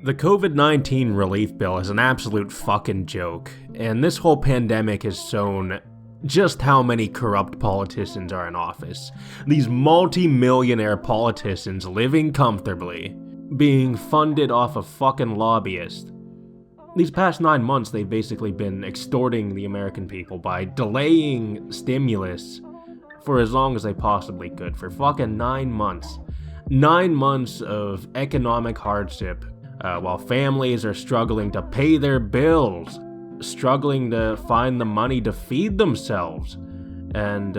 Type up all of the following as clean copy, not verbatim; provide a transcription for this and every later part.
The COVID-19 relief bill is an absolute fucking joke, and this whole pandemic has shown just how many corrupt politicians are in office. These multi-millionaire politicians living comfortably, being funded off of fucking lobbyists. These past 9 months, they've basically been extorting the American people by delaying stimulus for as long as they possibly could, for fucking 9 months. 9 months of economic hardship, while families are struggling to pay their bills, struggling to find the money to feed themselves, and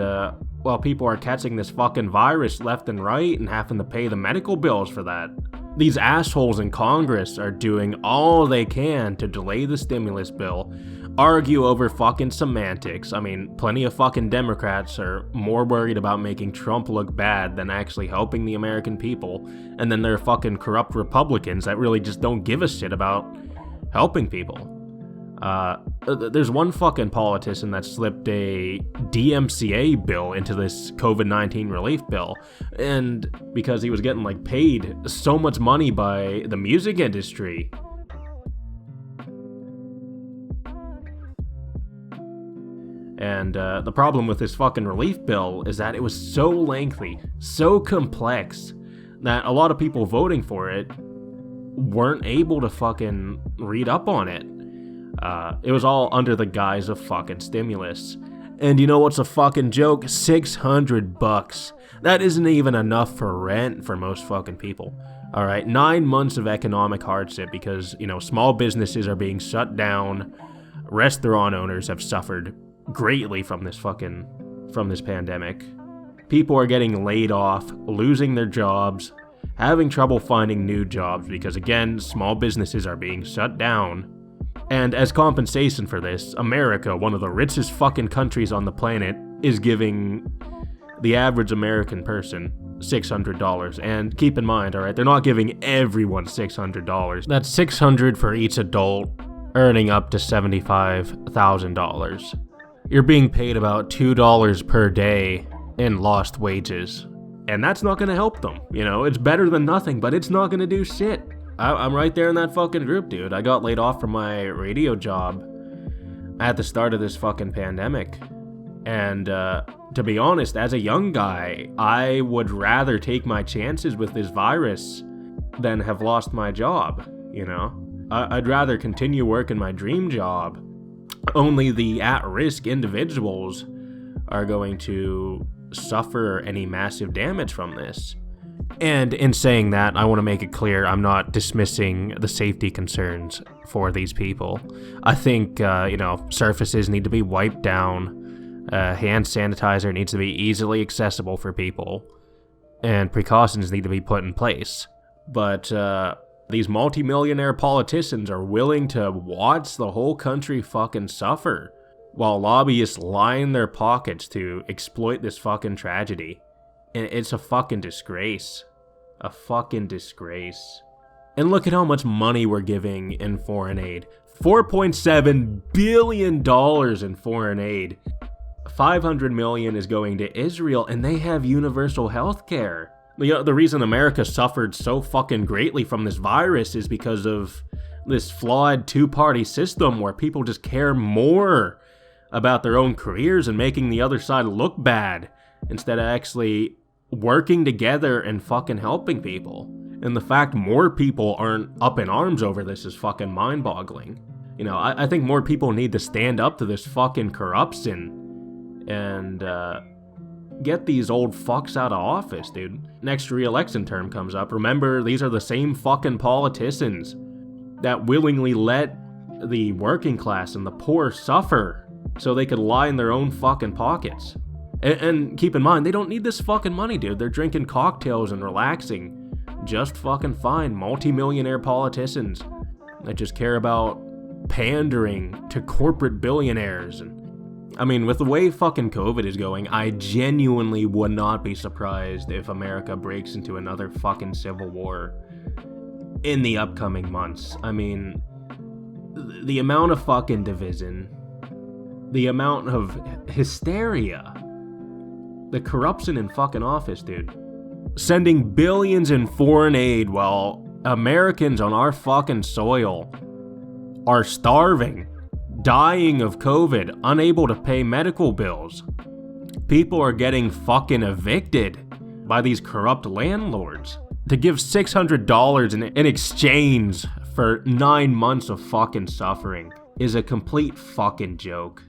while people are catching this fucking virus left and right and having to pay the medical bills for that. These assholes in Congress are doing all they can to delay the stimulus bill, argue over fucking semantics. I mean, plenty of fucking Democrats are more worried about making Trump look bad than actually helping the American people, and then there are fucking corrupt Republicans that really just don't give a shit about helping people. There's one fucking politician that slipped a DMCA bill into this COVID-19 relief bill, and because he was getting paid so much money by the music industry. And the problem with this fucking relief bill is that it was so lengthy, so complex, that a lot of people voting for it weren't able to fucking read up on it. It was all under the guise of fucking stimulus. And you know what's a fucking joke? $600. That isn't even enough for rent for most fucking people. Alright, 9 months of economic hardship because, small businesses are being shut down. Restaurant owners have suffered greatly from this pandemic. People are getting laid off, losing their jobs, having trouble finding new jobs because, again, small businesses are being shut down. And as compensation for this, America, one of the richest fucking countries on the planet, is giving the average American person $600. And keep in mind, alright, they're not giving everyone $600. That's $600 for each adult, earning up to $75,000. You're being paid about $2 per day in lost wages. And that's not gonna help them, It's better than nothing, but it's not gonna do shit. I'm right there in that fucking group, dude. I got laid off from my radio job at the start of this fucking pandemic. And to be honest, as a young guy, I would rather take my chances with this virus than have lost my job, I'd rather continue working my dream job. Only the at-risk individuals are going to suffer any massive damage from this. And in saying that, I want to make it clear I'm not dismissing the safety concerns for these people. I think, surfaces need to be wiped down, hand sanitizer needs to be easily accessible for people, and precautions need to be put in place. But these multimillionaire politicians are willing to watch the whole country fucking suffer, while lobbyists line their pockets to exploit this fucking tragedy. And it's a fucking disgrace. A fucking disgrace. And look at how much money we're giving in foreign aid. $4.7 billion in foreign aid. $500 million is going to Israel, and they have universal health care. The reason America suffered so fucking greatly from this virus is because of this flawed two-party system where people just care more about their own careers and making the other side look bad instead of actually working together and fucking helping people. And the fact more people aren't up in arms over this is fucking mind-boggling. I think more people need to stand up to this fucking corruption and get these old fucks out of office, dude. Next re-election term comes up. Remember, these are the same fucking politicians that willingly let the working class and the poor suffer so they could line their own fucking pockets. And keep in mind, they don't need this fucking money, dude. They're drinking cocktails and relaxing just fucking fine. Multi-millionaire politicians that just care about pandering to corporate billionaires. And I mean, with the way fucking COVID is going, I genuinely would not be surprised if America breaks into another fucking civil war in the upcoming months. I mean, the amount of fucking division, the amount of hysteria, the corruption in fucking office, dude. Sending billions in foreign aid while Americans on our fucking soil are starving, dying of COVID, unable to pay medical bills. People are getting fucking evicted by these corrupt landlords. To give $600 in exchange for 9 months of fucking suffering is a complete fucking joke.